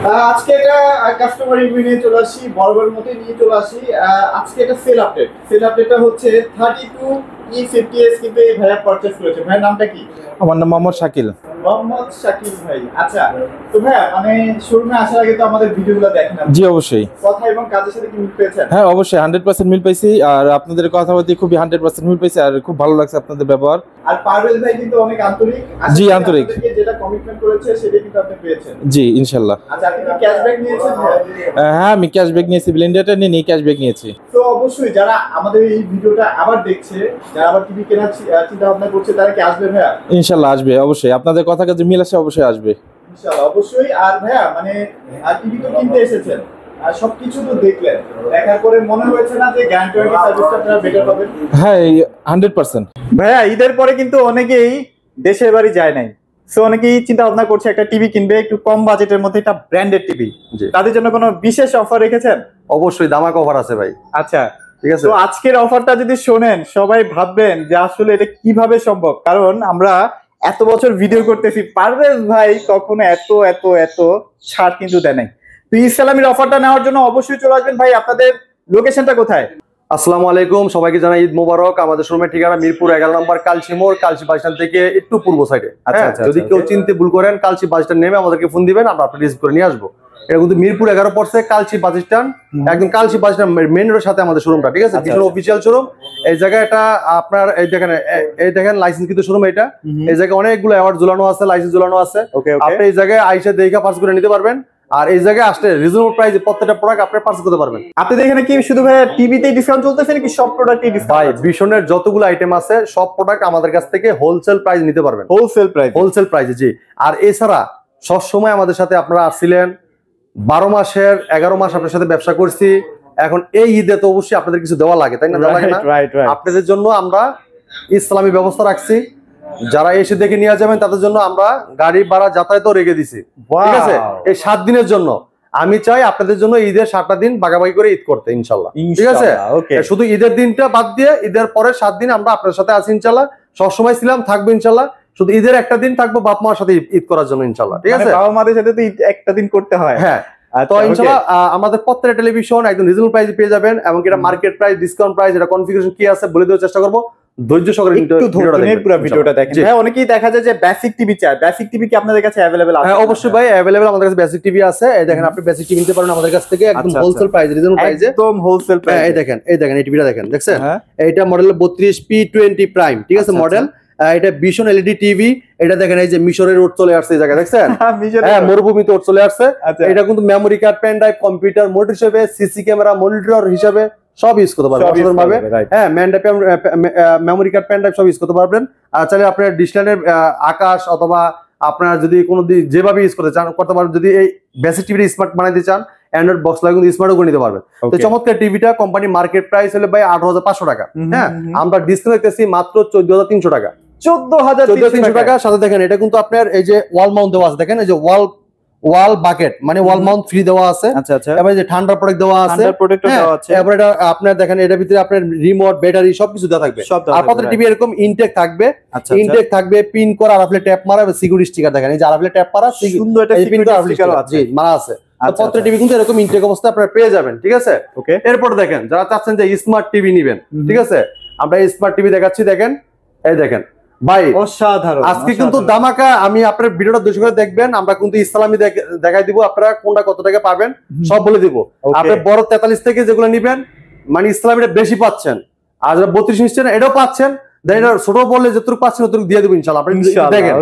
আজকে এটা customer review নিয়ে চলে আসি, বরাবরের মতোই নিয়ে চলে আসি। আজকে এটা সেল আপডেটটা হচ্ছে 32E50s, কিন্তু এই ভাইয়া পারচেজ করেছে। ভাইয়ের নামটা কি? আমার নাম মোহাম্মদ শাকিল। মোহাম্মদ শাকিল ভাই। আচ্ছা, তো ভাইয়া মানে শোরুমে আসার আগে তো আমাদের ভিডিওগুলো দেখেন আপনি। জি অবশ্যই। কথা এবং কাজের সাথে কি মিল পেয়েছেন? হ্যাঁ অবশ্যই 100% মিল পাইছি, আর আপনাদের কথাবার্তা খুবই 100% মিল পাইছি, আর খুব ভালো লাগছে আপনাদের ব্যবহার। আর পারভেজ ভাই কিন্তু অনেক আন্তরিক। জি, আন্তরিক। আপনাদেরকে যেটা কমিটমেন্ট করেছে সেটা কিন্তু আপনি পেয়েছেন। জি ইনশাআল্লাহ। আচ্ছা, আপনি কি ক্যাশব্যাক নিয়েছেন? হ্যাঁ আমি ক্যাশব্যাক নিয়েছি, ব্লেন্ডারটা নিয়ে ক্যাশব্যাক নিয়েছি। তো অবশ্যই যারা আমাদের এই ভিডিওটা আবার দেখছে, যারা আবার টিভি কেনার চিন্তা ভাবনা করছে, তারা কি আসবে ভাইয়া? ইনশাআল্লাহ আসবে, অবশ্যই আপনাদের কথা কাজে মিল আছে, অবশ্যই আসবে ইনশাআল্লাহ অবশ্যই। আর ভাইয়া মানে টিভি তো কিনতে এসেছেন, আর সবকিছু তো দেখলেন, দেখার পরে মনে হয়েছে না যে গ্যারান্টি সার্ভিসটা আপনারা বেটার পাবেন? হ্যাঁ 100%। ভাইয়া ঈদের পরে কিন্তু অনেকেই দেশের বাড়ি যায় নাই, সো অনেকেই চিন্তা ভাবনা করছে একটা টিভি কিনবে একটু কম বাজেটের মধ্যে, একটা ব্র্যান্ডেড টিভি। তাদের জন্য কোনো বিশেষ অফার রেখেছেন? অবশ্যই দামাক অফার আছে ভাই। আচ্ছা ঠিক আছে, তো আজকের অফারটা যদি শোনেন সবাই ভাববেন যে আসলে এটা কিভাবে সম্ভব, কারণ আমরা এত বছর ভিডিও করতেছি, পারভেজ ভাই কখনো এত এত এত ছাড় কিন্তু দেয় নাই। তো ইসলামের অফারটা নেওয়ার জন্য অবশ্যই চলে আসবেন। ভাই আপনাদের লোকেশনটা কোথায়? আসসালামু আলাইকুম, সবাইকে জানাই ঈদ মোবারক। আমাদের শোরুমের ঠিকানা মিরপুর 11 নম্বর কালচি মোড়, কালচি বাস স্ট্যান্ড থেকে একটু পূর্ব সাইডে। যদি কেউ চিনতে ভুল করেন, কালচি বাস স্ট্যান্ড নেমে আমাদেরকে ফোন দিবেন, আমরা আপনাকে রিসিভ করে নিয়ে আসবো। এটা কিন্তু মিরপুর 11 পড়ছে, কালচি বাস স্ট্যান্ড, একদম কালচি বাস স্ট্যান্ড মেইন রোডের সাথে আমাদের শোরুমটা। ঠিক আছে, ভীষণ অফিসিয়াল শোরুম। এই জায়গায় এটা আপনার এই দেখেন লাইসেন্স কিন্তু শোরুম এটা। এই জায়গায় অনেকগুলো অ্যাওয়ার্ড ঝুলানো আছে, লাইসেন্স ঝুলানো আছে। আপনি এই জায়গায় আইসা দেখে পাস করে নিতে পারবেন, আর এই জায়গায় আসলে রিজনেবল প্রাইসে প্রত্যেকটা প্রোডাক্ট আপনি পারচেজ করতে পারবেন। আপনাদের এখানে কি শুধু ভাই টিভিতে ডিসকাউন্ট চলতেছে নাকি সব প্রোডাক্টে ডিসকাউন্ট? ভাই ভীষণের যতগুলো আইটেম আছে সব প্রোডাক্ট আমাদের কাছ থেকে হোলসেল প্রাইস নিতে পারবেন। হোলসেল প্রাইসে জি। আর এছাড়া সব সময় আমাদের সাথে আপনারা আসছিলেন, 12 মাসের 11 মাস আপনার সাথে ব্যবসা করছি। এখন এই ঈদে তো অবশ্যই আপনাদের কিছু দেওয়া লাগে, তাই না? আপনাদের জন্য আমরা ইসলামী ব্যবস্থা রাখছি। যারা এসে দেখে নিয়ে যাবেন তাদের জন্য আমরা গাড়ি ভাড়া যাতায়াতও রেখে দিছি। ঠিক আছে, এই 7 দিনের জন্য আমি চাই আপনাদের জন্য ঈদের 7টা দিন ভাগাভাগি করে ঈদ করতে ইনশাল্লাহ। ঠিক আছে, শুধু ঈদের দিনটা বাদ দিয়ে ঈদের পরে 7 দিন আমরা আপনার সাথে আছি ইনশাল্লাহ, সবসময় ছিলাম, থাকবো ইনশাল্লাহ। শুধু ঈদের একটা দিন থাকবো বাপ মার সাথে ঈদ করার জন্য ইনশাল্লাহ। ঠিক আছে, বাবা মাদের সাথে তো একটা দিন করতে হয়। হ্যাঁ, তো ইনশাআল্লাহ আমাদের প্রত্যেকটা টেলিভিশন একদম রিজনেবল প্রাইসে পেয়ে যাবেন, এবং এটা মার্কেট প্রাইস, ডিসকাউন্ট প্রাইস, এটা কনফিগারেশন কি আছে বলে দেওয়ার চেষ্টা করব। ধৈর্য সহকারে ভিডিওটা দেখেন। ভাই অনেকেই দেখা যায় যে বেসিক টিভি চায়, বেসিক টিভি কি আপনাদের কাছে अवेलेबल আছে? হ্যাঁ অবশ্যই ভাই अवेलेबल আমাদের কাছে বেসিক টিভি আছে। এই দেখেন আপনি বেসিক টিভি নিতে পারেন আমাদের কাছ থেকে একদম হোলসেল প্রাইস, রিজনেবল প্রাইসে, একদম হোলসেল প্রাইস। এই দেখেন এই টিভিটা দেখেন, দেখছেন? এইটা মডেল 32P20 প্রাইম। ঠিক আছে, মডেল এটা ভীষণ এলইডি টিভি। এটা দেখেন এই যে মিশরের রোড চলে আসছে এই জায়গায়, দেখছেন? হ্যাঁ, মরুভূমিতে রোড চলে আসছে। এটা কিন্তু memory card, pen drive, computer, monitor হিসেবে, সিসি ক্যামেরা, মনিটর হিসেবে সব ইউজ করতে পারবেন সাধারণভাবে। হ্যাঁ, মেমোরি কার্ড, পেন ড্রাইভ সব ইউজ করতে পারবেন। আর চাইলে আপনার ডিসপ্লের আকাশ অথবা আপনার যদি কোনো যেভাবে ইউজ করতে চান করতে পারবেন। যদি এই বেসিক টিভিটা স্মার্ট বানাইতে চান, অ্যান্ড্রয়েড বক্স লাগিয়ে কিন্তু স্মার্টও করে নিতে পারবেন। তো চমৎকার টিভিটা কোম্পানি মার্কেট প্রাইস হলে ভাই 8,500 টাকা। হ্যাঁ, আমরা ডিসকাউন্ট দিতেছি মাত্র 14,300 টাকা। 14,300 টাকা। সাথে দেখেন এটা কিন্তু আপনার এই যে ওয়াল মাউন্ট দেওয়া আছে, দেখেন এই যে ওয়াল বাকেট, মানে ওয়াল মাউন্ট ফ্রি দেওয়া আছে। এবারে যে ঠান্ডা প্রোডাক্ট দেওয়া আছে, এবারে এটা আপনার দেখেন এটার ভিতরে আপনার রিমোট, ব্যাটারি সবকিছু দেওয়া থাকবে। আর প্রত্যেকটা টিভি এরকম ইনটেক থাকবে, পিন করা, আরআফএল ট্যাপ মারা, সিকিউরিটি স্টিকার দেখেন, এই যে আরআফএল ট্যাপ মারা, সুন্দর একটা সিকিউরিটি স্টিকার আছে, মারা আছে। প্রত্যেকটা টিভি কিন্তু এরকম ইনটেক অবস্থা আপনারা পেয়ে যাবেন। ঠিক আছে, এরপর দেখেন যারা চাচ্ছেন যে স্মার্ট টিভি নেবেন, ঠিক আছে, আমরা স্মার্ট টিভি দেখাচ্ছি। দেখেন এই দেখেন ভাই, অসাধারণ। আজকে কিন্তু দামাকা, আমি আপনার ভিডিওটা দর্শক করে দেখবেন, আমরা কিন্তু ইসলামী দেখাই দিব, আপনারা কোনটা কত টাকা পাবেন সব বলে দিব। আপনি বড় 43 থেকে যেগুলো নিবেন, মানে ইসলামীটা বেশি পাচ্ছেন, আর 32 নিচ্ছেন এটাও পাচ্ছেন। এটা ছোট বললে যতটুকু পাচ্ছেন ততটুকু দিয়ে দেবো ইনশাআল্লাহ। আপনি দেখেন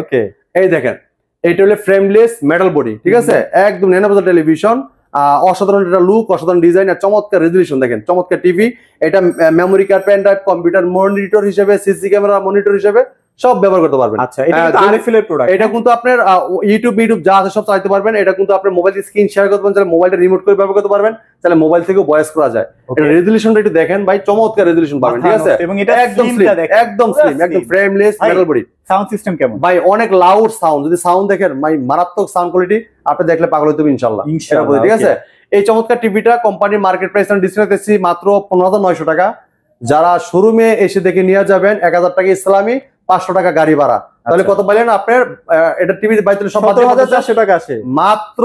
এই দেখেন, এইটা হলো ফ্রেমলেস মেটাল বডি। ঠিক আছে, একদম 9 টেলিভিশন, অসাধারণ একটা লুক, অসাধারণ ডিজাইন, আর চমৎকার রেজলিউশন। দেখেন চমৎকার টিভি। এটা memory card, pen drive, computer, monitor হিসেবে, সিসি ক্যামেরা, মনিটর হিসেবে সব ব্যবহার করতে পারবেন। আচ্ছা, এটা কিন্তু আরএফএল এর প্রোডাক্ট। এটা কিন্তু আপনার ইউটিউব যা আছে সব চালাতে পারবেন। এটা কিন্তু আপনি মোবাইল স্ক্রিন শেয়ার করতে পারবেন, চাইলে মোবাইলটা রিমোট করে ব্যবহার করতে পারবেন, চাইলে মোবাইল থেকেও ভয়েস করা যায়। এটা রেজলিউশনটা একটু দেখেন ভাই, চমৎকার রেজলিউশন পাবেন। ঠিক আছে, এবং এটা একদম স্লিম, একদম frameless metal body. Sound system কেমন ভাই? অনেক লাউড সাউন্ড। যদি সাউন্ড দেখেন ভাই, মারাত্মক সাউন্ড কোয়ালিটি, আপনি দেখলে পাগল হতে হবে ইনশাআল্লাহ। ঠিক আছে, এই চমৎকার টিভিটা কোম্পানির মার্কেট প্রাইস ডিসপ্লে দিচ্ছি মাত্র 15,900 টাকা। যারা শোরুমে এসে দেখে নিয়ে যাবেন 1,000 টাকা ইসলামী, 500 টাকা গাড়ি ভাড়া, তাহলে কত পাইলেন আপনার? এটা টিভি বাইতুল সব 17,400 টাকা আসে মাত্র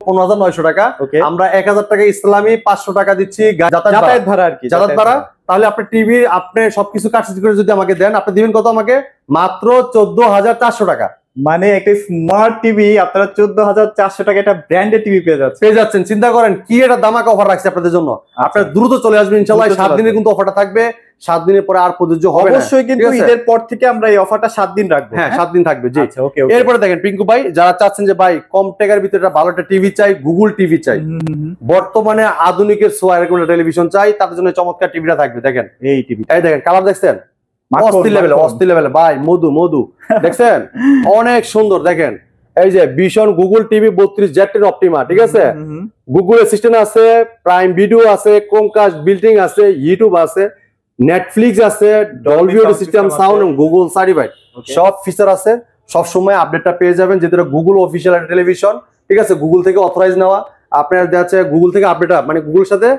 15,900 টাকা। আমরা 1000 টাকা ইসলামী, 500 টাকা দিচ্ছি যাতায়াত ভাড়া আর কি, যাতায়াত ভাড়া। তাহলে আপনি টিভি আপনি সবকিছু কাটছি করে যদি আমাকে দেন, আপনি দিবেন কত আমাকে? মাত্র 14,400 টাকা। মানে একটা স্মার্ট টিভি আপনারা 14,400 টাকা একটা ব্র্যান্ডেড টিভি পেয়ে যাচ্ছেন। চিন্তা করেন কি এটা দামাকা অফার রাখছে আপনাদের জন্য। আপনারা দ্রুত চলে আসবেন ইনশাআল্লাহ। 7 দিনের কিন্তু অফারটা থাকবে, 7 দিনের পরে আর প্রযোজ্য হবে না। অবশ্যই কিন্তু ঈদের পর থেকে আমরা এই অফারটা 7 দিন রাখবো। হ্যাঁ 7 দিন থাকবে। জি ওকে। এরপরে দেখেন পিঙ্কু ভাই, যারা চাচ্ছেন যে ভাই কম টাকার ভিতরে একটা ভালো একটা টিভি চাই, গুগল টিভি চাই, বর্তমানে আধুনিকের ছোঁয়া এরকম একটা টেলিভিশন চাই, তাদের জন্য চমৎকার টিভিটা থাকবে। দেখেন এই টিভি, এই দেখেন কালার দেখছেন, অস্থির লেভেলে ভাই, মধু দেখছেন অনেক সুন্দর। দেখেন এই যে vision Google TV 32Z10 Optima, ঠিক আছে? গুগল অ্যাসিস্ট্যান্ট আছে, প্রাইম ভিডিও আছে, ক্রোমকাস্ট বিল্ডিং আছে, ইউটিউব আছে, নেটফ্লিক্স আছে, ডলবি অডিও সিস্টেম, সাউন্ড এবং গুগল সার্টিফাইড সব ফিচার আছে। সব সময় আপডেটটা পেয়ে যাবেন, যেটা গুগল অফিসিয়াল টেলিভিশন, ঠিক আছে? গুগল থেকে অথরাইজ নেওয়া, আপনার দেখা যাচ্ছে গুগল থেকে আপডেট, মানে গুগলের সাথে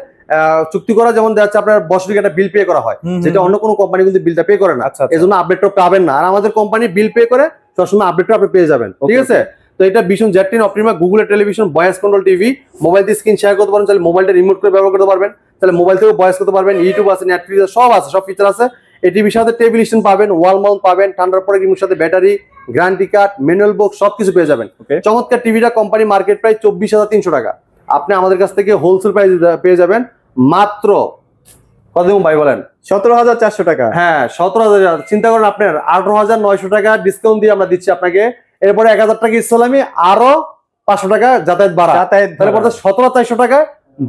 চুক্তি করা, যেমন দেখা যাচ্ছে আপনার বছরিক একটা বিল পে করা হয়, যেটা অন্য কোনো কোম্পানি কিন্তু বিলটা পে করে না। এজন্য আপডেটটা পাবেন না। আর আমাদের কোম্পানি বিল পে করে সবসময় আপডেটটা আপনি পেয়ে যাবেন, ঠিক আছে? তো এটা ভিশন Z10 অপটিমা গুগলের television, voice control TV, mobile দিয়ে স্ক্রিন শেয়ার করতে পারেন, তাহলে মোবাইলটা রিমোট করে ব্যবহার করতে পারবেন, তাহলে মোবাইল থেকেও ভয়েস করতে পারবেন, ইউটিউব আছে, নেটফ্লিক্স সব আছে, সব ফিচার আছে। এই টিভির সাথে টেবিল স্ট্যান্ড পাবেন, ওয়াল মাউন্ট পাবেন, ঠান্ডার পরে টিভির সাথে battery, guarantee card, manual box সবকিছু পেয়ে যাবেন। চমৎকার টিভিটা কোম্পানি মার্কেট প্রাইস 24,300 টাকা, আপনি আমাদের কাছ থেকে হোলসেল প্রাইস পেয়ে যাবেন মাত্র কত ভাই বলেন? 17,400 টাকা। হ্যাঁ 17,000। চিন্তা করেন আপনার 18,900 টাকা ডিসকাউন্ট দিয়ে আমরা দিচ্ছি আপনাকে। এরপরে 1000 টাকা ইসলামী, আরো 500 টাকা যাতায়াত ভাড়া, তাহলে পড়তে 17,400 টাকা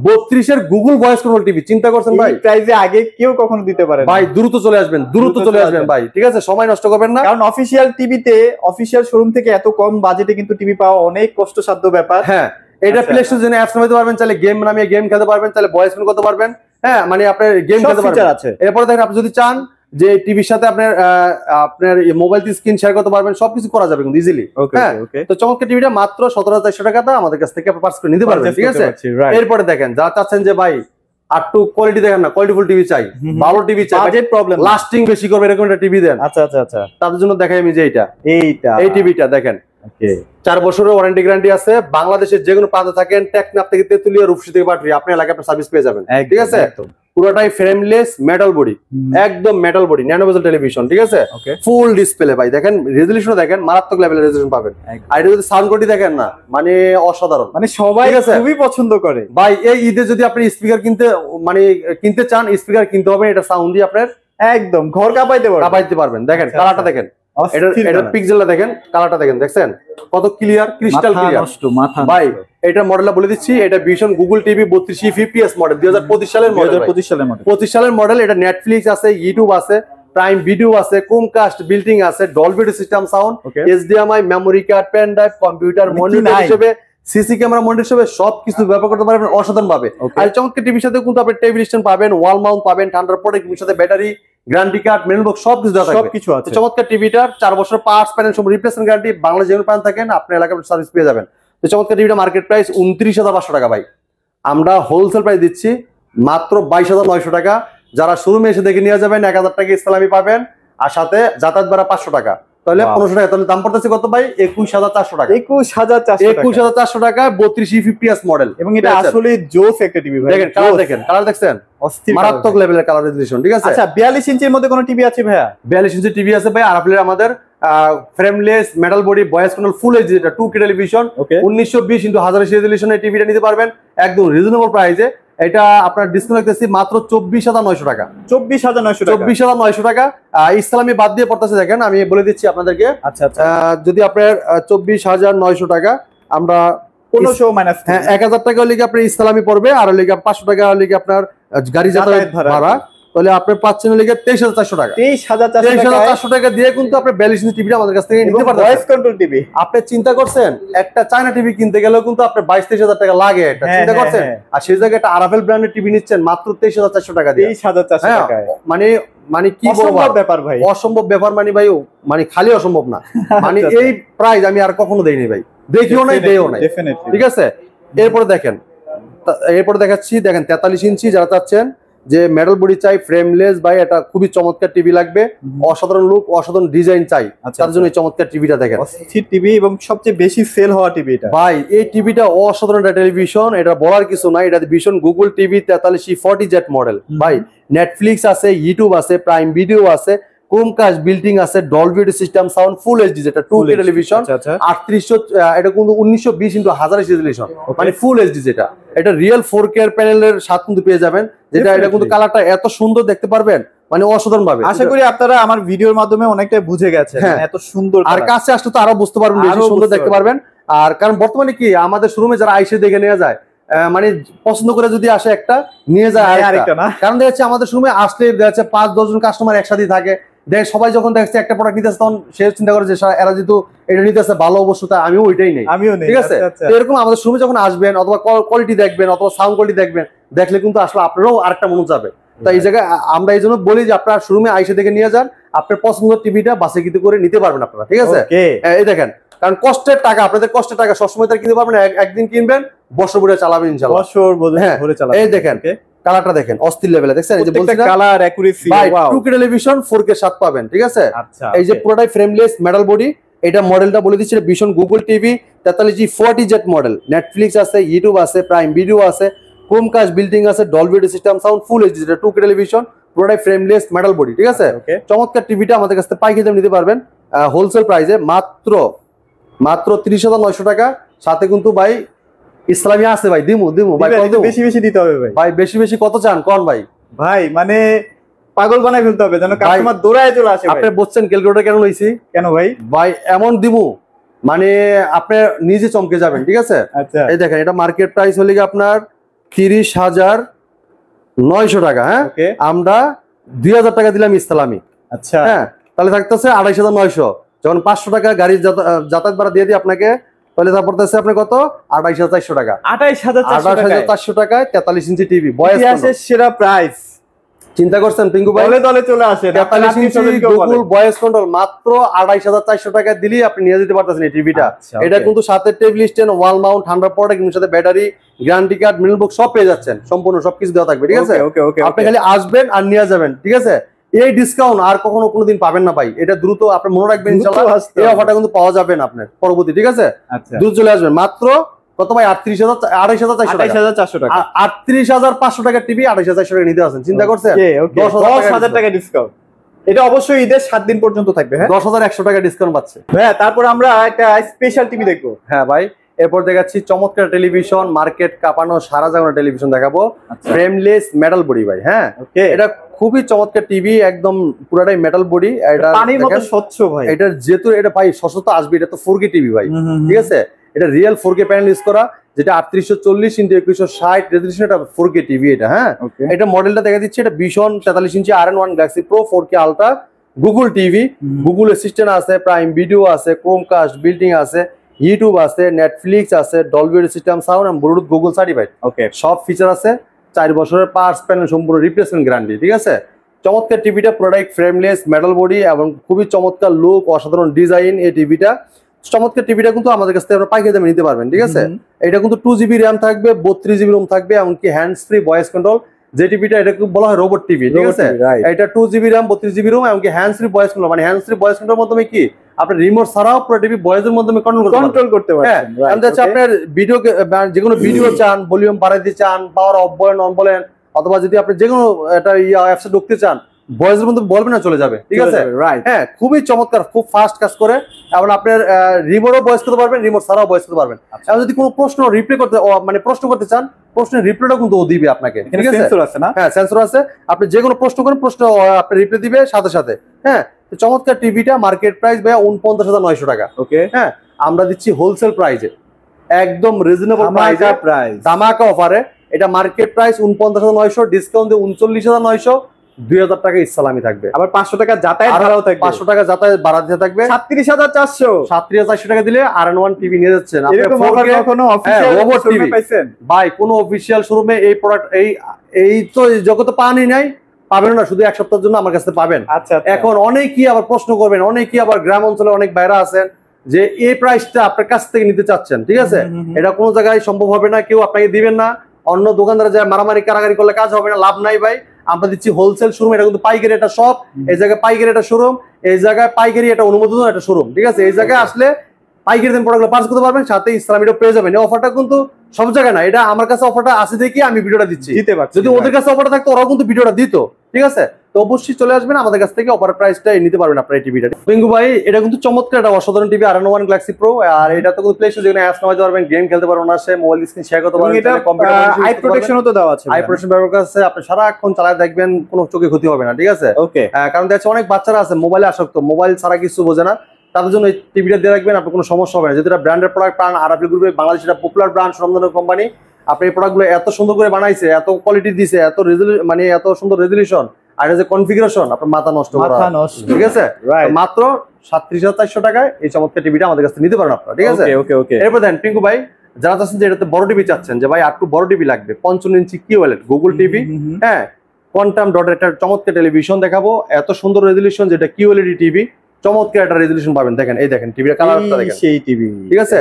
32-এর গুগল ভয়েস কন্ট্রোল টিভি। চিন্তা করছেন ভাই, প্রাইসে আগে কেউ কখনো দিতে পারে না। ভাই দ্রুত চলে আসবেন ভাই, ঠিক আছে? সময় নষ্ট করবেন না, কারণ অফিসিয়াল টিভিতে, অফিসিয়াল শোরুম থেকে এত কম বাজেটে কিন্তু টিভি পাওয়া অনেক কষ্টসাধ্য ব্যাপার। হ্যাঁ এটা প্লে স্টোর জন্য অ্যাপস নামাতে পারবেন, চাইলে গেম নামিয়ে গেম খেলতে পারবেন, চাইলে ভয়েস কল করতে পারবেন। হ্যাঁ মানে আপনার গেম খেলতে পারবেন। এরপরে দেখেন আপনি যদি চান যে টিভির সাথে আপনার মোবাইল দিয়ে স্ক্রিন শেয়ার করতে পারবেন, সবকিছু করা যাবে কিন্তু ইজিলি। হ্যাঁ তো চমৎকার টিভিটা মাত্র 17,400 টাকাতে আমাদের কাছ থেকে পারচেজ করে নিতে পারবেন, ঠিক আছে? এরপরে দেখেন যারা চাচ্ছেন যে ভাই একটু কোয়ালিটি দেখেন না, কোয়ালিটিফুল টিভি চাই, ভালো টিভি চাই, বাজেট প্রবলেম, লাস্টিং বেশি করবে এরকম একটা টিভি দেন। আচ্ছা আচ্ছা আচ্ছা, তাদের জন্য দেখাই আমি যে এই টিভিটা দেখেন, 4 বছরের ওয়ারেন্টি গ্যারান্টি আছে। বাংলাদেশের যে কোনো প্রান্তে থাকেন, টেকনাফ থেকে তেতুলিয়া, রূপসী থেকে পাটুরিয়া, আপনি এলাকায় আপনার সার্ভিস পেয়ে যাবেন, ঠিক আছে? পুরোটাই ফ্রেমলেস মেটাল বডি, একদম মেটাল বডি, ন্যানো বেজেল টেলিভিশন, ঠিক আছে? ফুল ডিসপ্লে ভাই, দেখেন রেজোলিউশন দেখেন, মারাত্মক লেভেলের রেজোলিউশন পাবেন। আর এটা যদি সাউন্ড কোয়ালিটি দেখেন না, মানে অসাধারণ, মানে সবাই খুবই পছন্দ করে ভাই। এই ঈদে যদি আপনি স্পিকার কিনতে চান, স্পিকার কিনতে হবে, এটা সাউন্ড দিয়ে আপনার একদম ঘর কাঁপাইতে পারবেন। দেখেন কালারটা দেখেন, এটা পিক্সেলটা দেখেন, কালারটা দেখেন, দেখছেন কত ক্লিয়ার, ক্রিস্টাল ক্লিয়ার ভাই। এটা মডেলটা বলে দিচ্ছি, এটা vision Google TV 32 50s model, 2025 সালের মডেল, 25 সালের মডেল। এটা নেটফ্লিক্স আছে, ইউটিউব আছে, প্রাইম ভিডিও আছে, ক্রোমকাস্ট বিল্ডিং আছে, Dolby audio system, sound, HDMI, memory card, pen drive, computer monitor হিসেবে, সিসি ক্যামেরা মনিটর হিসেবে সবকিছু ব্যবহার করতে পারবেন অসাধারণ ভাবে। আর চমৎকার টিভির সাথে কিন্তু আপনি টেবিল স্ট্যান্ড পাবেন, ওয়াল মাউন্ট পাবেন, ঠান্ডার পরে টিভির সাথে battery, guarantee card, menu box সবকিছু দেওয়া থাকবে, সবকিছু আছে। চমৎকার টিভিটার 4 বছর পার্টস প্যানেল সব রিপ্লেসমেন্ট গ্যারান্টি, বাংলাদেশ যেখানে পান থাকেন আপনি এলাকায় সার্ভিস পেয়ে যাবেন। তো চমৎকার টিভিটা মার্কেট প্রাইস 29,500 টাকা ভাই, আমরা হোলসেল প্রাইস দিচ্ছি মাত্র 22,900 টাকা। যারা শোরুমে এসে দেখে নিয়ে যাবেন 1000 টাকা ইসলামী পাবেন, আর সাথে যাতায়াত ভাড়া 500 টাকা, তাহলে 1500 টাকা। তাহলে দাম পড়তেছে কত ভাই? 21,400 টাকা। 21,400 টাকা 32 50s মডেল। এবং এটা আসলে জোস একটা টিভি ভাই। দেখেন কালার দেখছেন, মারাত্মক লেভেলের কালার রেজোলিউশন, ঠিক আছে? আচ্ছা 42 ইঞ্চির মধ্যে কোন টিভি আছে ভাইয়া? 42 ইঞ্চি টিভি আছে ভাই। আর আপনাদের আমাদের frameless metal body voice control full HD, এটা 2K টেলিভিশন, 1920x1080 রেজোলিউশনের টিভিটা নিতে পারবেন একদম রিজনেবল প্রাইসে। এটা আপনার ডিসকাউন্ট রাখতেছি মাত্র 24,900 টাকা। 24,900 টাকা ইসলামী বাদ দিয়ে পড়তেছে। দেখেন আমি বলে দিচ্ছি আপনাদেরকে। আচ্ছা আচ্ছা, যদি আপনার 24,900 টাকা আমরা 1500 মাইনাস, হ্যাঁ 1000 টাকা হলে আপনার ইসলামী পড়বে, আর হলে 500 টাকা হলে আপনার গাড়ি যাতায়াত ভাড়া, তাহলে আপনি পাচ্ছেন হলে 23,400 টাকা। 23,400 টাকা দিয়ে কিন্তু আপনি 42 ইঞ্চি টিভিটা আমাদের কাছ থেকে নিতে পারবেন, ভয়েস কন্ট্রোল টিভি। আপনি চিন্তা করছেন একটা চায়না টিভি কিনতে গেলেও কিন্তু আপনার 22-23,000 টাকা লাগে, এটা চিন্তা করছেন। আর সেই জায়গায় একটা আরাভেল ব্র্যান্ডের টিভি নিচ্ছেন মাত্র 23,400 টাকা দিয়ে। 23,400 টাকা মানে কি বলবো ব্যাপার ভাই, অসম্ভব ব্যাপার। মানে ভাই মানে খালি অসম্ভব না, মানে এই প্রাইস আমি আর কখনো দেইনি ভাই, দেখিও নাই, দেইও নাই, ঠিক আছে? এরপরে দেখাচ্ছি, দেখেন 43 ইঞ্চি যারা চাচ্ছেন যে মেটাল বডি চাই, ফ্রেমলেস ভাই, এটা খুবই চমৎকার টিভি লাগবে, অসাধারণ লুক, অসাধারণ ডিজাইন চাই, তার জন্য এই চমৎকার টিভিটা দেখেন। অস্থির টিভি এবং সবচেয়ে বেশি সেল হওয়া টিভি এটা ভাই। এই টিভিটা অসাধারণ একটা টেলিভিশন, এটা বলার কিছু নাই, এটা ভীষণ গুগল টিভি 4340Z মডেল ভাই। নেটফ্লিক্স আছে, ইউটিউব আছে, প্রাইম ভিডিও আছে, ক্রোমকাস্ট বিল্ডিং আছে, Dolby system sound, full HD, যেটা 2K টেলিভিশন, 3800, এটা কিন্তু 1920x1080 রেজোলিউশন, মানে ফুল এইচডি, যেটা এটা রিয়েল 4K এর প্যানেলের সাথে কিন্তু পেয়ে যাবেন, যেটা এটা কিন্তু কালারটা এত সুন্দর দেখতে পারবেন, মানে অসাধারণ ভাবে। আশা করি আপনারা আমার ভিডিওর মাধ্যমে অনেকটাই বুঝে গেছেন এত সুন্দর, আর কাছে আসলে তো আরো বুঝতে পারবেন, বেশি সুন্দর দেখতে পারবেন। আর কারণ বর্তমানে কি আমাদের শোরুমে যারা আইসে দেখে নিয়ে যায়, মানে পছন্দ করে যদি আসে একটা নিয়ে যায় আরেকটা না, কারণ দেখা যাচ্ছে আমাদের শোরুমে আসলে দেখা যাচ্ছে 5-10 জন কাস্টমার একসাথে থাকে, সবাই যখন দেখছে একটা প্রোডাক্ট নিতেছে তখন সে চিন্তা করে যে এরা যেহেতু এটা নিতেছে ভালো, অবশ্যই আমিও ওইটাই নেই, ঠিক আছে। এরকম আমাদের শোরুমে যখন আসবেন, অথবা কোয়ালিটি দেখবেন, অথবা সাউন্ড কোয়ালিটি দেখবেন, দেখলে কিন্তু আসলে আপনারাও আরেকটা মনে যাবে। তাই এই জায়গায় আমরা এই জন্য বলি যে আপনার শোরুমে আইসে দেখে নিয়ে যান, আপনার পছন্দের টিভিটা বাসে কিনতে করে নিতে পারবেন আপনারা, ঠিক আছে। এই দেখেন, কারণ কষ্টের টাকা, আপনাদের কষ্টের টাকা সবসময় তার কিনতে পারবেন, একদিন কিনবেন, বছর ভরে চালাবেন ইনশাআল্লাহ, বছর ভরে চালাবেন। এই দেখেন কালারটা দেখেন, অস্থির লেভেলে, দেখছেন এই যে বলছি না colour accuracy, wow, 2K television 4K 7 পাবেন, ঠিক আছে। এই যে পুরোটাই ফ্রেমলেস মেটাল বডি, এটা মডেলটা বলে দিচ্ছি, ভীষণ Google TV 4340Z model, Netflix আছে, ইউটিউব আছে, প্রাইম ভিডিও আছে, ক্রোমকাস্ট বিল্ডিং আছে, Dolby system sound, full HD, যেটা 2K টেলিভিশন, পুরোটাই ফ্রেমলেস মেটাল বডি, ঠিক আছে। চমৎকার টিভিটা আমাদের কাছ থেকে পাইকারি দামে নিতে পারবেন হোলসেল প্রাইসে মাত্র 30,900 টাকা। সাথে কিন্তু ভাই ইসলামী আছে ভাই, দিমু ভাই, বেশি বেশি দিতে হবে ভাই, বেশি বেশি কত চান কোন ভাই? ভাই মানে পাগল বানাই ফেলতে হবে যেন কাস্টমার দৌড়ায় চলে আসে। আপনি বুঝছেন ক্যালকুলেটর কেন লইছি? কেন ভাই? ভাই এমন দিমু মানে আপনি নিজে চমকে যাবেন, ঠিক আছে। আচ্ছা, এই দেখেন, এটা মার্কেট প্রাইস হলে কি আপনার 30,900 টাকা, হ্যাঁ, আমরা 2,000 টাকা দিলাম ইসলামী। আচ্ছা, হ্যাঁ, তাহলে থাকতেছে 28,900। যখন 500 টাকা গাড়ির যাতায়াত ভাড়া দিয়ে দিই আপনাকে, তাহলে তা পড়তেছে আপনার কত? 28,400 টাকা। 28,400 টাকায় 43 ইঞ্চি টিভি, বয়সের সেরা প্রাইস। চিন্তা করছেন পিঙ্কু ভাই? দলে চলে আসে 43 ইঞ্চি গুগল ভয়েস কন্ট্রোল মাত্র 28,400 টাকা দিলেই আপনি নিয়ে যেতে পারতেছেন এই টিভিটা। এটা কিন্তু সাথে টেবিল স্ট্যান্ড, ওয়াল মাউন্ট, ঠান্ডা প্রোডাক্ট, এর সাথে battery, guarantee card, middle box সব পেয়ে যাচ্ছেন, সম্পূর্ণ সবকিছু দেওয়া থাকবে, ঠিক আছে। আপনি খালি আসবেন আর নিয়ে যাবেন, ঠিক আছে। এই ডিসকাউন্ট আর কখনো কোনোদিন পাবেন না ভাই, এটা দ্রুত আপনি মনে রাখবেন, ইনশাআল্লাহ এই অফারটা কিন্তু পাওয়া যাবে না আপনার পরবর্তী, ঠিক আছে। দ্রুত চলে আসবেন, মাত্র কত ভাই? 28,400 টাকা। 38,500 টাকার টিভি 28,400 টাকা নিতে আসেন, চিন্তা করছেন? 10,000 টাকা ডিসকাউন্ট। এটা অবশ্যই ঈদের 7 দিন পর্যন্ত থাকবে, হ্যাঁ, 10,100 টাকা ডিসকাউন্ট পাচ্ছে। হ্যাঁ, তারপর আমরা একটা স্পেশাল টিভি দেখবো। হ্যাঁ ভাই, এরপর দেখাচ্ছি চমৎকার টেলিভিশন, মার্কেট কাঁপানো সারা জাগানো টেলিভিশন দেখাবো, ফ্রেমলেস মেটাল বডি ভাই। হ্যাঁ, এটা খুবই চমৎকার টিভি, একদম পুরাটাই মেটাল বডি, এটা পানির মতো স্বচ্ছ ভাই। এটা যেহেতু এটা ভাই স্বচ্ছতা আসবে, এটা তো 4K টিভি ভাই, ঠিক আছে। এটা রিয়েল 4K প্যানেল ইউজ করা, যেটা 3840x2160 রেজোলিউশন, এটা 4K টিভি এটা। হ্যাঁ, এটা মডেলটা দেখা দিচ্ছে, এটা ভীষণ 43 ইঞ্চি RN1 Galaxy pro 4K ultra Google TV, Google Assistant আছে, প্রাইম ভিডিও আছে, ক্রোমকাস্ট বিল্ডিং আছে, ইউটিউব আছে, নেটফ্লিক্স আছে, ডলবি সিস্টেম সাউন্ড এবং ব্লুটুথ গুগল সার্টিফাইড, ওকে, সব ফিচার আছে। 4 বছরের পার্টস প্যানেল সম্পূর্ণ রিপ্লেসমেন্ট গ্যারান্টি, ঠিক আছে। চমৎকার টিভিটা, প্রোডাক্ট ফ্রেমলেস মেটাল বডি এবং খুবই চমৎকার লুক, অসাধারণ ডিজাইন এই টিভিটা। চমৎকার টিভিটা কিন্তু আমাদের কাছ থেকে পাইকারি দামে নিতে পারবেন, ঠিক আছে। এটা কিন্তু 2GB র্যাম থাকবে, 32GB রোম থাকবে, এমনকি হ্যান্ডস ফ্রি ভয়েস কন্ট্রোল, যে টিভিটা এটা বলা হয় রোবট টিভি, ঠিক আছে। এটা 2GB র্যাম, 32GB রোম, এমনকি হ্যান্ডস ফ্রি ভয়েস কন্ট্রোল, মানে হ্যান্ডস ফ্রি ভয়েস কন্ট্রোলের মাধ্যমে কি আপনি রিমোট ছাড়াও পুরো টিভি ভয়েসের মাধ্যমে কন্ট্রোল করতে পারবেন। আপনার ভিডিও, যে কোনো ভিডিও চান, ভলিউম বাড়াইতে চান, পাওয়ার অফ বলেন অন বলেন, অথবা যদি আপনি যে কোনো একটা অ্যাপসে ঢুকতে চান, ভয়েসের মধ্যে বলবেন না, চলে যাবে, ঠিক আছে। হ্যাঁ, খুবই চমৎকার, খুব ফাস্ট কাজ করে, এবং আপনার রিমোটও ভয়েস করতে পারবেন, রিমোট ছাড়াও ভয়েস করতে পারবেন। এবং যদি কোনো প্রশ্ন রিপ্লাই করতে, মানে প্রশ্ন করতে চান, প্রশ্নের রিপ্লাইটাও কিন্তু ও দিবে আপনাকে, ঠিক আছে। সেন্সর আছে না? হ্যাঁ, সেন্সর আছে, আপনি যে কোনো প্রশ্ন করেন, প্রশ্ন আপনি রিপ্লাই দিবে সাথে সাথে। হ্যাঁ, চমৎকার টিভিটা, মার্কেট প্রাইস ভাইয়া 49,900 টাকা, ওকে। হ্যাঁ, আমরা দিচ্ছি হোলসেল প্রাইসে, একদম রিজনেবল প্রাইসে, ধামাকা অফারে। এটা মার্কেট প্রাইস 49,900, ডিসকাউন্ট দিয়ে 39,900, 2,000 টাকা ইসলামি থাকবে, আবার 500 টাকা যাতায়াত ভাড়াও থাকবে, 500 টাকা যাতায়াত ভাড়া দিতে থাকবে, 37,400 টাকা দিলে RN1 টিভি নিয়ে যাচ্ছেন। এরকম অফার কখনো অফিশিয়াল শোরুমে পাইছেন ভাই? কোনো অফিশিয়াল শোরুমে এই প্রোডাক্ট, এই তো জগতে পানি নাই, পাবেন না, শুধু এক সপ্তাহের জন্য আমার কাছে পাবেন। আচ্ছা, এখন অনেকেই আবার প্রশ্ন করবেন, অনেকেই আবার গ্রাম অঞ্চলে অনেক বাইরে আছেন যে এই প্রাইসটা আপনার কাছ থেকে নিতে চাচ্ছেন, ঠিক আছে। এটা কোনো জায়গায় সম্ভব হবে না, কেউ আপনাকে দিবেন না, অন্য দোকানদার যায় মারামারি কারাগারি করলে কাজ হবে না, লাভ নাই ভাই। আমরা দিচ্ছি হোলসেল শোরুম, এটা কিন্তু পাইকারি একটা শপ, এই জায়গায় পাইকারি একটা শোরুম, এই জায়গায় পাইকারি একটা অনুমোদিত একটা শোরুম, ঠিক আছে? এই জায়গায় আসলে পাইকারি দাম প্রোডাক্টগুলো পারচেজ করতে পারবেন, সাথে ইসলামিটা পেয়ে যাবেন। এই অফারটা কিন্তু সব জায়গায় না, এটা আমার কাছে অফারটা আছে দেখি আমি ভিডিওটা দিচ্ছি। যদি ওদের কাছে অফারটা থাকতো ওরাও কিন্তু ভিডিওটা দিত, ঠিক আছে? তো অবশ্যই চলে আসবেন আমাদের কাছ থেকে, অফার প্রাইসটা নিতে পারবেন আপনার এই টিভিটা। পিঙ্কু ভাই, এটা কিন্তু চমৎকার একটা অসাধারণ টিভি, R1 Galaxy Pro, আর এটা তো কিন্তু প্লে স্টোরে যেখানে অ্যাপস নামাতে পারবেন, গেম খেলতে পারবেন, আসে মোবাইল স্ক্রিন শেয়ার করতে পারবেন, এটা আই প্রোটেকশনও তো দেওয়া আছে, আই প্রোটেকশন ব্যবহার আছে, আপনি সারাক্ষণ চালায় দেখবেন, কোনো চোখে ক্ষতি হবে না, ঠিক আছে? ওকে, কারণ দেখছে অনেক বাচ্চারা আছে মোবাইলে আসক্ত, মোবাইল ছাড়া কিছু বোঝে না, তাদের জন্য এই টিভিটা দিয়ে রাখবেন, আপনার কোনো সমস্যা হবে না। যেটা ব্র্যান্ডের প্রোডাক্ট, প্রাণ আরআরপি গ্রুপের বাংলাদেশের একটা পপুলার ব্র্যান্ড, সুনামধন্য কোম্পানি, আপনি এই প্রোডাক্টগুলো এত সুন্দর করে বানাইছে, এত কোয়ালিটি দিছে, এত মানে এত সুন্দর রেজলিউশন, আর এটা যে কনফিগারেশন, আপনার মাথা নষ্ট করা, ঠিক আছে? মাত্র 37,400 টাকায় এই চমৎকার টিভিটা আমাদের কাছে নিতে পারেন আপনারা, ঠিক আছে? ওকে ওকে। এরপর দেন পিঙ্কু ভাই, যারা চাচ্ছেন যে এটাতে বড় টিভি চাচ্ছেন, যে ভাই একটু বড় টিভি লাগবে, 55 ইঞ্চি কিউএলইডি গুগল টিভি, হ্যাঁ, কোয়ান্টাম ডটের একটা চমৎকার টেলিভিশন দেখাবো, এত সুন্দর রেজলিউশন, যেটা কিউএলইডি টিভি, চমৎকার একটা রেজলিউশন পাবেন। দেখেন, এই দেখেন টিভির কালারটা দেখেন, সেই টিভি, ঠিক আছে?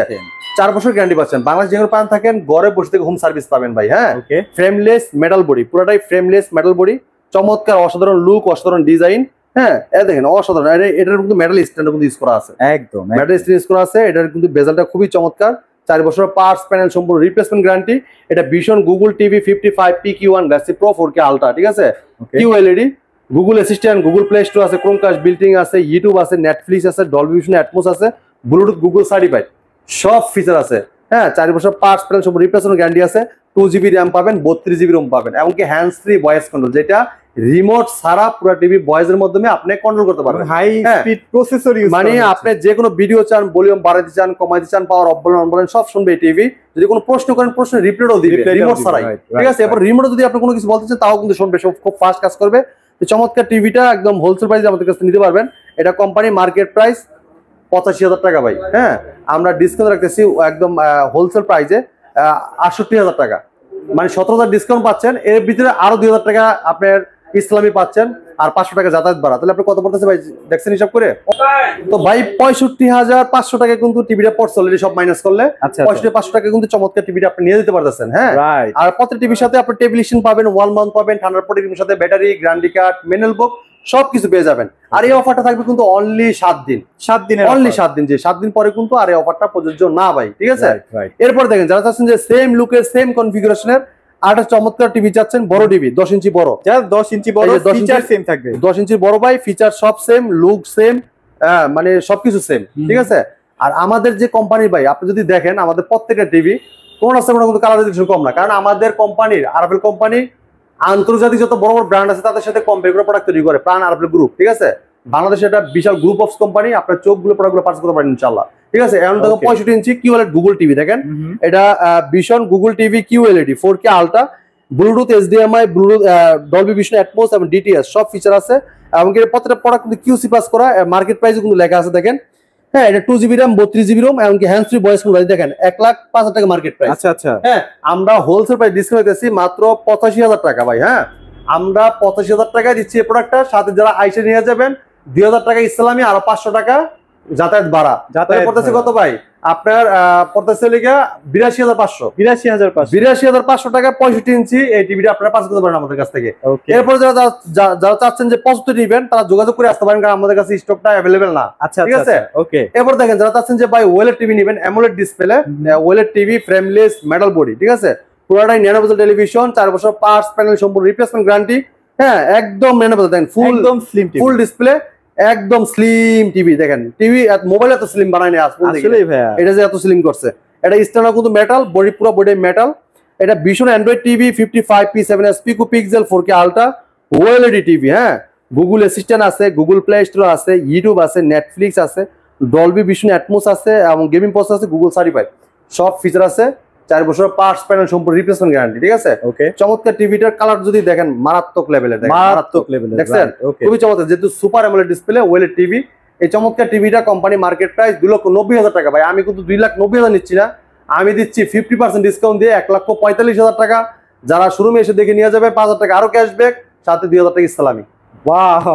4 বছর গ্যারান্টি পাচ্ছেন, বাংলাদেশ যেখানে পান থাকেন ঘরে বসে থেকে হোম সার্ভিস পাবেন ভাই, হ্যাঁ। ফ্রেমলেস মেটাল বডি, পুরোটাই ফ্রেমলেস মেটাল বডি, চমৎকার অসাধারণ লুক, অসাধারণ ডিজাইন, হ্যাঁ, দেখেন অসাধারণ। এটার কিন্তু মেটাল স্ট্যান্ড কিন্তু ইউজ করা আছে, একদম মেটাল স্ট্যান্ড ইউজ করা আছে। এটার কিন্তু বেজালটা খুবই চমৎকার, 4 বছর পার্টস প্যানেল সম্পূর্ণ রিপ্লেসমেন্ট গ্যারান্টি। এটা ভীষণ Google TV 55 PQ1 Galaxy Pro 4K ultra, ঠিক আছে? QLED, Google assistant, Google Play Store আছে, ক্রোমকাস্ট বিল্টিং আছে, ইউটিউব আছে, নেটফ্লিক্স আছে, ডলবি ভিশন অ্যাটমস আছে, ব্লুটুথ গুগল সার্টিফাইড, সব ফিচার আছে, হ্যাঁ। 4 বছর পার্টস প্যানেল সম্পূর্ণ রিপ্লেসমেন্ট গ্যারান্টি আছে। 2GB র্যাম পাবেন, 32GB রোম পাবেন, এমনকি হ্যান্ডস ফ্রি ভয়েস কন্ট্রোল, যেটা রিমোট ছাড়া পুরো টিভি ভয়েসের মাধ্যমে আপনি কন্ট্রোল করতে পারবেন। হাই স্পিড প্রসেসর ইউজ, মানে আপনি যে কোনো ভিডিও চান, ভলিউম বাড়াতে চান, কমাইতে চান, পাওয়ার অফ বলেন অন বলেন, সব শুনবে এই টিভি। যদি কোনো প্রশ্ন করেন, প্রশ্নের রিপ্লাইও দিবে রিমোট ছাড়াই, ঠিক আছে? এরপর রিমোটে যদি আপনি কোনো কিছু বলতে চান, তাও কিন্তু শুনবে, সব খুব ফাস্ট কাজ করবে। চমৎকার টিভিটা একদম হোলসেল প্রাইসে আমাদের কাছে নিতে পারবেন। এটা কোম্পানি মার্কেট প্রাইস 85,000 টাকা ভাই, হ্যাঁ। আমরা ডিসকাউন্ট রাখতেছি একদম হোলসেল প্রাইসে 68,000 টাকা, মানে 17,000 ডিসকাউন্ট পাচ্ছেন। এর ভিতরে আরো 2,000 টাকা আপনার ইসলামী পাচ্ছেন, আর 500 টাকা যাতায়াত ভাড়া। তাহলে আপনি কত পড়তেছে ভাই, দেখছেন হিসাব করে? তো ভাই 65,500 টাকা কিন্তু টিভিটা পড়ছে অলরেডি, সব মাইনাস করলে 65,500 টাকা কিন্তু চমৎকার টিভিটা আপনি নিয়ে যেতে পারতেছেন, হ্যাঁ। আর প্রত্যেক টিভির সাথে আপনি টেলিভিশন পাবেন, ওয়াল মাউন্ট পাবেন, ঠান্ডার প্রোটেক্টের সাথে ব্যাটারি, গ্যারান্টি কার্ড, ম্যানুয়াল বুক, সবকিছু পেয়ে যাবেন। আর এই অফারটা থাকবে কিন্তু অনলি 7 দিন, 7 দিন, অনলি 7 দিন। যে 7 দিন পরে কিন্তু আর এই অফারটা প্রযোজ্য না ভাই, ঠিক আছে? এরপর দেখেন, যারা চাচ্ছেন যে সেম লুকের সেম কনফিগারেশনের আর একটা চমৎকার টিভি চাচ্ছেন, বড় টিভি 10 ইঞ্চি বড়, 10 ইঞ্চি বড়, ফিচার সেম থাকবে, 10 ইঞ্চি বড় ভাই, ফিচার সব সেম, লুক সেম, মানে সবকিছু সেম, ঠিক আছে? আর আমাদের যে কোম্পানির ভাই, আপনি যদি দেখেন আমাদের প্রত্যেকটা টিভি কোন আছে কোনো কিন্তু কালার রেজলিউশন কম না, কারণ আমাদের কোম্পানির আরএফএল কোম্পানি আন্তর্জাতিক যত বড় বড় ব্র্যান্ড আছে তাদের সাথে কম্পেয়ার করে প্রোডাক্ট তৈরি করে, প্রাণ আরএফএল গ্রুপ, ঠিক আছে? বাংলাদেশে একটা বিশাল গ্রুপ অফ কোম্পানি, আপনার চোখগুলো প্রোডাক্টগুলো পারচেজ করতে পারেন ইনশাআল্লাহ, ঠিক আছে? এখন দেখো 65 ইঞ্চি কিউএলইডি গুগল টিভি, দেখেন এটা ভীষণ Google TV QLED 4K ultra, Bluetooth, HDMI, Bluetooth, Dolby Vision atoms এবং ডিটিএস সব ফিচার আছে। এবং প্রত্যেকটা প্রোডাক্ট কিন্তু কিউসি পাস করা, মার্কেট প্রাইসে কিন্তু লেখা আছে, দেখেন, হ্যাঁ। এটা 2GB র্যাম, 32GB রোম, এমনকি হ্যান্ডস ফ্রি ভয়েস কন্ট্রোল, দেখেন 1,05,000 টাকা মার্কেট প্রাইস। আচ্ছা আচ্ছা, হ্যাঁ। আমরা হোলসেল প্রাইস ডিসকাউন্ট দিচ্ছি মাত্র 85,000 টাকা ভাই, হ্যাঁ। আমরা 85,000 টাকায় দিচ্ছি এই প্রোডাক্টটা, সাথে যারা আইসে নিয়ে যাবেন 2,000 টাকা ইসলামী, আরো 500 টাকা যাতায়াত ভাড়া। যাতায়াত পড়তেছে কত ভাই? আপনার পড়তেছে লিখা 82,500 টাকা, 65 ইঞ্চি এই টিভিটা আপনারা পাস করতে পারেন আমাদের কাছ থেকে। এরপরে যারা চাচ্ছেন যে 75 নিবেন, তারা যোগাযোগ করে আসতে পারেন, কারণ আমাদের কাছে স্টকটা অ্যাভেলেবেল না, ঠিক আছে? ওকে। এরপর দেখেন, যারা চাচ্ছেন যে ভাই ওয়েলেড টিভি নিবেন, AMOLED display, OLED TV, frameless metal body, ঠিক আছে? পুরোটাই ন্যানোভেজেল টেলিভিশন, 4 বছর পার্টস প্যানেল সম্পূর্ণ রিপ্লেসমেন্ট গ্যারান্টি, হ্যাঁ। একদম ন্যানোভেজেল, দেখেন ফুল ডিসপ্লে, একদম স্লিম টিভি। দেখেন টিভি মোবাইল এত স্লিম বানায় না আসলে ভাইয়া, এটা যে এত স্লিম করছে, এটা স্ট্যান্ডার্ড কিন্তু মেটাল বডি, পুরো বডি মেটাল। এটা ভীষণ Android TV 55 P7s pico pixel 4K ultra OLED TV, হ্যাঁ। গুগল অ্যাসিস্ট্যান্ট আছে, গুগল প্লে স্টোর আছে, ইউটিউব আছে, নেটফ্লিক্স আছে, ডলবি ভিশন অ্যাটমস আছে, এবং গেমিং প্রসেসর আছে, গুগল সার্টিফাইড, সব ফিচার আছে। 4 বছর পার্টস প্যানেল সম্পূর্ণ রিপ্লেসমেন্ট গ্যারান্টি, ঠিক আছে? ওকে। চমৎকার টিভিটার কালার যদি দেখেন, মারাত্মক লেভেলের, মারাত্মক লেভেলের, দেখছেন? খুবই চমৎকার, যেহেতু super AMOLED display, OLED TV. এই চমৎকার টিভিটা কোম্পানি মার্কেট প্রাইস 2,90,000 টাকা ভাই, আমি কিন্তু 2,90,000 নিচ্ছি না, আমি দিচ্ছি 50% ডিসকাউন্ট দিয়ে 1,45,000 টাকা। যারা শোরুমে এসে দেখে নিয়ে যাবে 5,000 টাকা আরো ক্যাশব্যাক, সাথে 2,000 টাকা ইসলামী,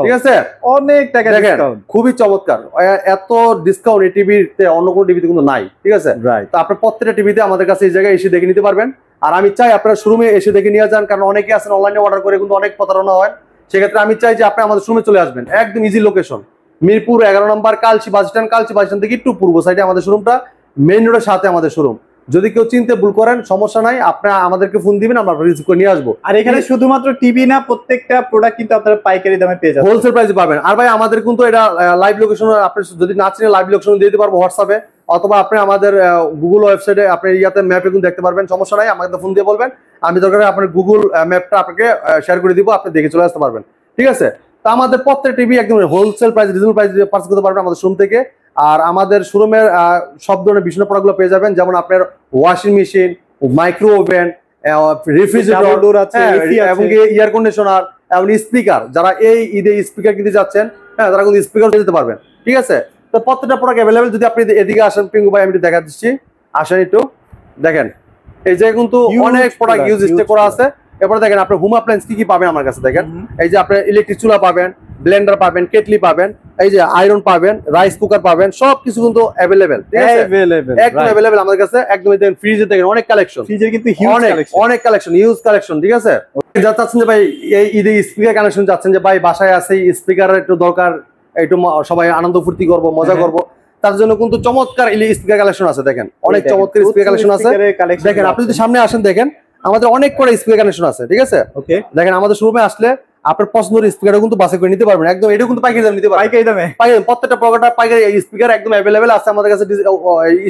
ঠিক আছে? অনেক টাকা ডিসকাউন্ট, খুবই চমৎকার। এত ডিসকাউন্ট এই টিভিতে অন্য কোনো টিভিতে কিন্তু নাই, ঠিক আছে? তো আপনার প্রত্যেকটা টিভিতে আমাদের কাছে এই জায়গায় এসে দেখে নিতে পারবেন। আর আমি চাই আপনারা শোরুমে এসে দেখে নিয়ে যান, কারণ অনেকে আছেন অনলাইনে অর্ডার করে কিন্তু অনেক প্রতারণা হয়। সেক্ষেত্রে আমি চাই যে আপনি আমাদের শোরুমে চলে আসবেন। একদম ইজি লোকেশন, মিরপুর 11 নম্বর কালচি বাস স্ট্যান্ড থেকে একটু পূর্ব সাইডে আমাদের শোরুমটা, মেইন রোডের সাথে আমাদের শোরুম। যদি কেউ চিনতে ভুল করেন সমস্যা নাই, আপনারা আমাদেরকে ফোন দিবেন, আমরা রিসিভ করে নিয়ে আসবো। আর এখানে শুধুমাত্র টিভি না, প্রত্যেকটা প্রোডাক্ট কিন্তু আপনারা পাইকারি দামে পেয়ে যাবেন, হোলসেল প্রাইসে পাবেন। আর ভাই আমাদের কিন্তু এটা লাইভ লোকেশন, আপনি যদি না চিনে লাইভ লোকেশন দিয়ে দিতে পারবো হোয়াটসঅ্যাপে, অথবা আপনি আমাদের গুগল ওয়েবসাইটে আপনি ইয়াতে ম্যাপে কিন্তু দেখতে পারবেন, সমস্যা নাই। আমাকে ফোন দিয়ে বলবেন, আমি দরকার আপনার গুগল ম্যাপটা আপনাকে শেয়ার করে দিব, আপনি দেখে চলে আসতে পারবেন, ঠিক আছে। তো আমাদের প্রত্যেক টিভি একদম wholesale price, reasonable price purchase করতে পারবেন আমাদের শোরুম থেকে। আর আমাদের শোরুমের সব ধরনের বিভিন্ন প্রোডাক্টগুলো পেয়ে যাবেন, যেমন আপনার washing machine, micro oven, refrigerator এবং এয়ার কন্ডিশনার এবং স্পিকার। যারা এই ঈদে স্পিকার কিনতে যাচ্ছেন, হ্যাঁ, তারা কিন্তু স্পিকার দিতে পারবেন, ঠিক আছে। তো প্রত্যেকটা প্রোডাক্ট অ্যাভেলেবেল। যদি আপনি এদিকে আসেন পিঙ্কু ভাই, আমি একটু দেখা দিচ্ছি, আসেন একটু দেখেন। এই যে কিন্তু অনেক প্রোডাক্ট ইউজ স্টে করা আছে। এরপরে দেখেন আপনি হোম অ্যাপ্লায়েন্স কি কি পাবেন আমার কাছে। দেখেন এই যে আপনি ইলেকট্রিক চুলা পাবেন, ব্লেন্ডার পাবেন, কেটলি পাবেন, এই যে আয়রন পাবেন, রাইস কুকার পাবেন, সবকিছু কিন্তু অ্যাভেলেবেল, ঠিক আছে, একদম অ্যাভেলেবেল আমাদের কাছে। একদম দেখেন ফ্রিজে দেখেন অনেক কালেকশন, ফ্রিজের কিন্তু হিউজ কালেকশন, অনেক কালেকশন, হিউজ কালেকশন, ঠিক আছে। যা চাচ্ছেন যে ভাই এই ঈদে স্পিকার কানেকশন চাচ্ছেন, যে ভাই বাসায় আছে স্পিকারের একটু দরকার, একটু সবাই আনন্দ ফুর্তি করবো, মজা করবো, তার জন্য কিন্তু চমৎকার স্পিকার কালেকশন আছে। দেখেন অনেক চমৎকার স্পিকার কালেকশন আছে। দেখেন আপনি যদি সামনে আসেন, দেখেন আমাদের অনেক করে স্পিকার কানেকশন আছে, ঠিক আছে। ওকে, দেখেন আমাদের শোরুমে আসলে আপনার পছন্দের স্পিকারও কিন্তু বাছাই করে নিতে পারবেন, একদম এটা কিন্তু পাইকারি দামে নিতে পারবেন, পাইকারি দামে। প্রত্যেকটা প্রোডাক্ট পাইকারি স্পিকার একদম অ্যাভেলেবেল আছে আমাদের কাছে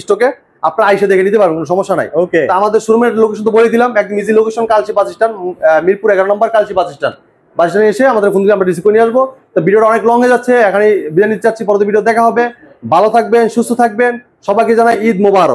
স্টকে, আপনারা আইসা দেখে নিতে পারবেন, কোনো সমস্যা নাই। ওকে, তো আমাদের শোরুমের লোকেশন তো বলে দিলাম, একদম ইজি লোকেশন, কালচি বাস স্ট্যান্ড, মিরপুর 11 নম্বর কালচি বাস স্ট্যান্ডে এসে আমাদের ফোন দিলে আমরা রিসিভ করে নিয়ে আসবো। তো ভিডিওটা অনেক লং হয়ে যাচ্ছে, এখানে বিদায় নিতে চাচ্ছি, পরবর্তী ভিডিও দেখা হবে। ভালো থাকবেন, সুস্থ থাকবেন, সবাইকে জানাই ঈদ মোবারক।